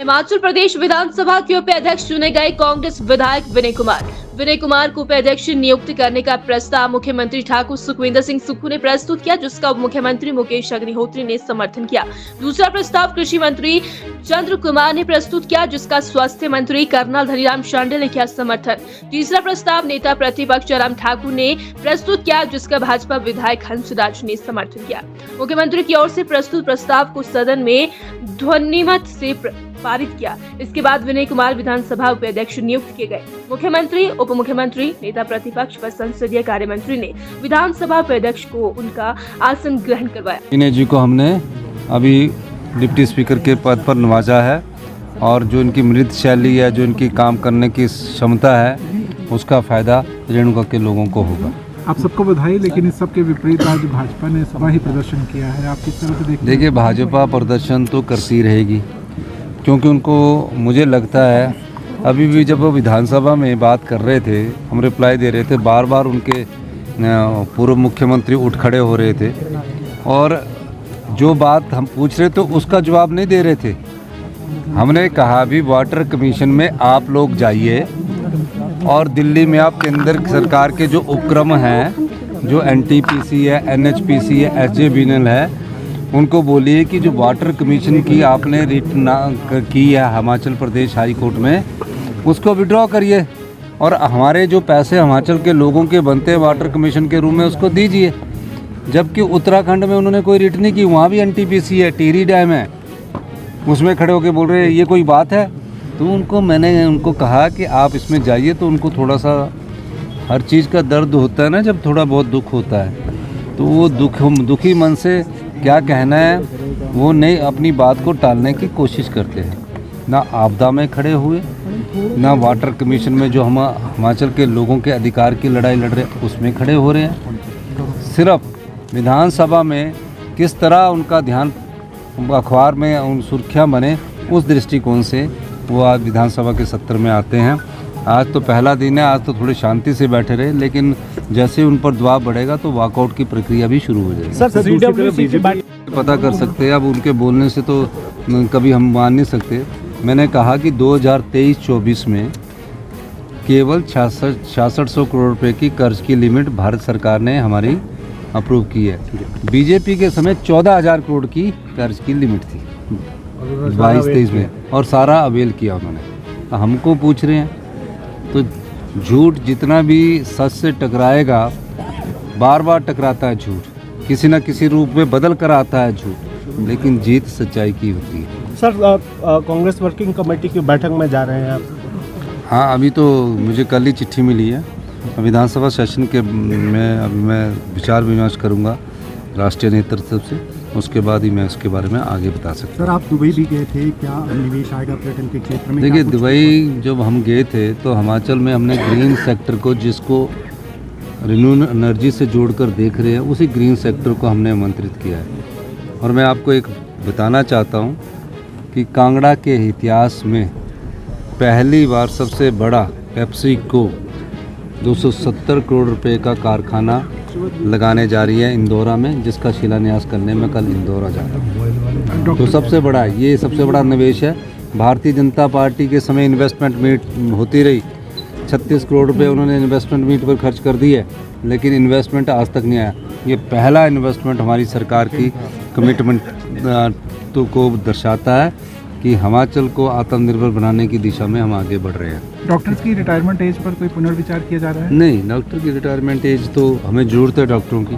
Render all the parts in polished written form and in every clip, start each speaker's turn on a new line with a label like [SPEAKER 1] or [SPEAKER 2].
[SPEAKER 1] हिमाचल प्रदेश विधानसभा के उपाध्यक्ष चुने गए कांग्रेस विधायक विनय कुमार को उपाध्यक्ष नियुक्त करने का प्रस्ताव मुख्यमंत्री ठाकुर सुखविंदर सिंह सुक्खू ने प्रस्तुत किया, जिसका उप मुख्यमंत्री मुकेश अग्निहोत्री ने समर्थन किया। दूसरा प्रस्ताव कृषि मंत्री चंद्र कुमार ने प्रस्तुत किया, जिसका स्वास्थ्य मंत्री कर्नल धनीराम शांडिल ने किया समर्थन। तीसरा प्रस्ताव नेता प्रतिपक्ष जयराम ठाकुर ने प्रस्तुत किया, जिसका भाजपा विधायक हंसराज ने समर्थन किया। मुख्यमंत्री की ओर से प्रस्तुत प्रस्ताव को सदन में ध्वनिमत से पारित किया। इसके बाद विनय कुमार विधानसभा उपाध्यक्ष नियुक्त किए गए। मुख्यमंत्री, उप मुख्यमंत्री, नेता प्रतिपक्ष व संसदीय कार्य मंत्री ने विधानसभा उपाध्यक्ष को उनका आसन ग्रहण करवाया।
[SPEAKER 2] विनय जी को हमने अभी डिप्टी स्पीकर के पद पर नवाजा है और जो इनकी मृत शैली है, जो इनकी काम करने की क्षमता है, उसका फायदा रेणुका के लोगों को होगा।
[SPEAKER 3] आप सबको बधाई, लेकिन इस सब के विपरीत आज भाजपा ने सभा ही प्रदर्शन किया है, आप किस तरह से देखते हैं?
[SPEAKER 2] देखिए, भाजपा प्रदर्शन तो करती रहेगी, क्योंकि उनको, मुझे लगता है, अभी भी जब वो विधानसभा में बात कर रहे थे, हम रिप्लाई दे रहे थे, बार बार उनके पूर्व मुख्यमंत्री उठ खड़े हो रहे थे और जो बात हम पूछ रहे थे उसका जवाब नहीं दे रहे थे। हमने कहा भी वाटर कमीशन में आप लोग जाइए और दिल्ली में आप केंद्र सरकार के जो उपक्रम हैं, जो NTPC है, NHPC है, SJVNL है, उनको बोलिए कि जो वाटर कमीशन की आपने रिट की है हिमाचल प्रदेश हाई कोर्ट में, उसको विड्रॉ करिए और हमारे जो पैसे हिमाचल के लोगों के बनते हैं वाटर कमीशन के रूप में, उसको दीजिए। जबकि उत्तराखंड में उन्होंने कोई रिट नहीं की, वहाँ भी NTPC है, टिहरी डैम है, उसमें खड़े होकर बोल रहे हैं ये कोई बात है? तो मैंने उनको कहा कि आप इसमें जाइए। तो उनको थोड़ा सा, हर चीज़ का दर्द होता है ना, जब थोड़ा बहुत दुख होता है, तो वो दुखी मन से क्या कहना है वो नहीं, अपनी बात को टालने की कोशिश करते हैं। ना आपदा में खड़े हुए, ना वाटर कमीशन में जो हम हिमाचल के लोगों के अधिकार की लड़ाई लड़ रहे हैं उसमें खड़े हो रहे हैं। सिर्फ विधानसभा में किस तरह उनका ध्यान अखबार में उन सुर्खियाँ बने, उस दृष्टिकोण से वो आज विधानसभा के सत्र में आते हैं। आज तो पहला दिन है, आज तो थोड़ी शांति से बैठे रहे, लेकिन जैसे उन पर दबाव बढ़ेगा तो वॉकआउट की प्रक्रिया भी शुरू हो जाएगी।
[SPEAKER 3] सर,
[SPEAKER 2] पता कर सकते हैं, अब उनके बोलने से तो कभी हम मान नहीं सकते। मैंने कहा कि 2023-24 में केवल 6600 करोड़ रुपए की कर्ज की लिमिट भारत सरकार ने हमारी अप्रूव की है। बीजेपी के समय 14,000 करोड़ की कर्ज की लिमिट थी 22-23 में, और सारा अवेल किया उन्होंने। हमको पूछ रहे हैं, तो झूठ जितना भी सच से टकराएगा, बार बार टकराता है झूठ, किसी न किसी रूप में बदल कर आता है झूठ, लेकिन जीत सच्चाई की होती है।
[SPEAKER 4] सर, कांग्रेस वर्किंग कमेटी की बैठक में जा रहे हैं आप?
[SPEAKER 2] हाँ, अभी तो मुझे कल ही चिट्ठी मिली है। विधानसभा सेशन के में अभी मैं विचार विमर्श करूँगा राष्ट्रीय नेतृत्व से, उसके बाद ही मैं उसके बारे में आगे बता सकता हूँ।
[SPEAKER 3] सर, आप दुबई भी गए थे, क्या निवेश आएगा पर्यटन के क्षेत्र में?
[SPEAKER 2] देखिए, दुबई जब हम गए थे तो हिमाचल में हमने ग्रीन सेक्टर को, जिसको रिन्यूएबल एनर्जी से जोड़कर देख रहे हैं, उसी ग्रीन सेक्टर को हमने आमंत्रित किया है। और मैं आपको एक बताना चाहता हूँ कि कांगड़ा के इतिहास में पहली बार सबसे बड़ा पेप्सिको 270 करोड़ रुपए का कारखाना लगाने जा रही है इंदौरा में, जिसका शिलान्यास करने में कल इंदौरा जा रहा हूँ। तो सबसे बड़ा, ये सबसे बड़ा निवेश है। भारतीय जनता पार्टी के समय इन्वेस्टमेंट मीट होती रही, 36 करोड़ रुपए उन्होंने इन्वेस्टमेंट मीट पर खर्च कर दिए, लेकिन इन्वेस्टमेंट आज तक नहीं आया। ये पहला इन्वेस्टमेंट हमारी सरकार की कमिटमेंट तो को दर्शाता है कि हिमाचल को आत्मनिर्भर बनाने की दिशा में हम आगे बढ़ रहे हैं।
[SPEAKER 3] डॉक्टर्स की रिटायरमेंट एज पर कोई पुनर्विचार किया जा रहा है?
[SPEAKER 2] नहीं, डॉक्टर की रिटायरमेंट एज तो हमें ज़रूरत है डॉक्टरों की,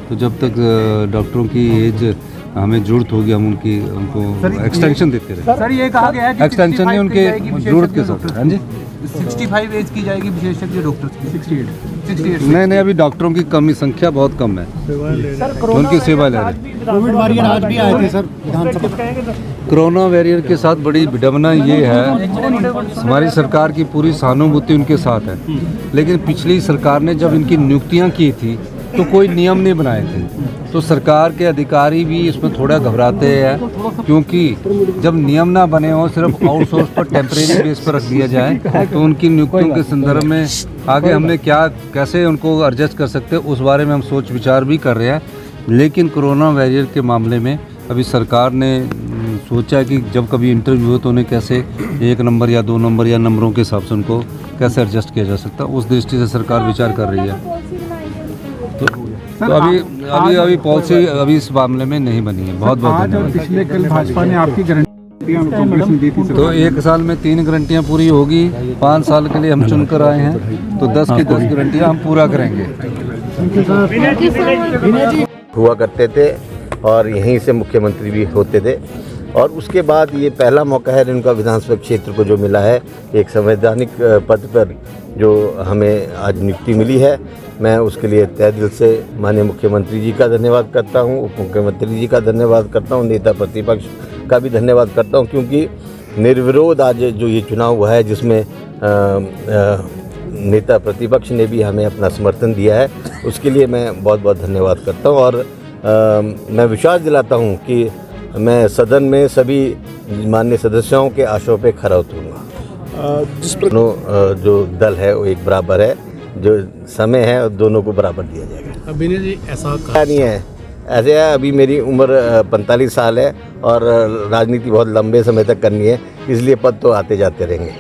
[SPEAKER 2] तो जब तक डॉक्टरों की एज हमें ज़रूरत होगी हम उनको एक्सटेंशन देते रहे।
[SPEAKER 3] सर, ये कहा गया है कि
[SPEAKER 2] एक्सटेंशन नहीं, उनके ज़रूरत के साथ। हाँ जी,
[SPEAKER 3] 65 एज की जाएगी विशेषज्ञ डॉक्टर्स की। 68
[SPEAKER 2] नहीं, अभी डॉक्टरों की कमी, संख्या बहुत कम है, उनकी सेवा ले रहे हैं।
[SPEAKER 3] कोविड वॉरियर आज भी आए थे सर विधानसभा।
[SPEAKER 2] कोरोना वॉरियर के साथ बड़ी विडंबना ये है, हमारी सरकार की पूरी सहानुभूति उनके साथ है, लेकिन पिछली सरकार ने जब इनकी नियुक्तियां की थी तो कोई नियम नहीं बनाए थे, तो सरकार के अधिकारी भी इसमें थोड़ा घबराते हैं, क्योंकि जब नियम ना बने हो, सिर्फ आउटसोर्स पर टेम्परेरी बेस पर रख दिया जाए, तो उनकी नियुक्तियों के संदर्भ में आगे हमने कैसे उनको एडजस्ट कर सकते हैं, उस बारे में हम सोच विचार भी कर रहे हैं। लेकिन कोरोना वॉरियर के मामले में अभी सरकार ने सोचा कि जब कभी इंटरव्यू हो तो उन्हें कैसे 1 नंबर या 2 नंबर या नंबरों के हिसाब से उनको कैसे एडजस्ट किया जा सकता है, उस दृष्टि से सरकार विचार कर रही है। तो अभी पॉलिसी अभी इस मामले में नहीं बनी है। बहुत बहुत
[SPEAKER 3] आज और
[SPEAKER 2] धन्यवाद।
[SPEAKER 3] पिछले कल भाजपा ने आपकी गारंटियां कांग्रेस ने दी थी
[SPEAKER 2] तो 1 साल में 3 गारंटियाँ पूरी होगी। 5 साल के लिए हम चुनकर आए हैं, तो 10 की 10 गारंटियाँ हम पूरा करेंगे।
[SPEAKER 5] हुआ करते थे और यहीं से मुख्यमंत्री भी होते थे, और उसके बाद ये पहला मौका है उनका विधानसभा क्षेत्र को जो मिला है, एक संवैधानिक पद पर जो हमें आज नियुक्ति मिली है। मैं उसके लिए तहे दिल से माननीय मुख्यमंत्री जी का धन्यवाद करता हूँ, उप मुख्यमंत्री जी का धन्यवाद करता हूँ, नेता प्रतिपक्ष का भी धन्यवाद करता हूँ, क्योंकि निर्विरोध आज जो ये चुनाव हुआ है जिसमें नेता प्रतिपक्ष ने भी हमें अपना समर्थन दिया है, उसके लिए मैं बहुत बहुत धन्यवाद करता हूँ। और मैं विश्वास दिलाता हूँ कि मैं सदन में सभी माननीय सदस्यों के आशयों पे खरा उतरूँगा। दोनों जो दल है वो एक बराबर है, जो समय है दोनों को बराबर दिया जाएगा।
[SPEAKER 4] विनय जी ऐसा
[SPEAKER 5] नहीं है, ऐसे है अभी मेरी उम्र 45 साल है और राजनीति बहुत लंबे समय तक करनी है, इसलिए पद तो आते जाते रहेंगे।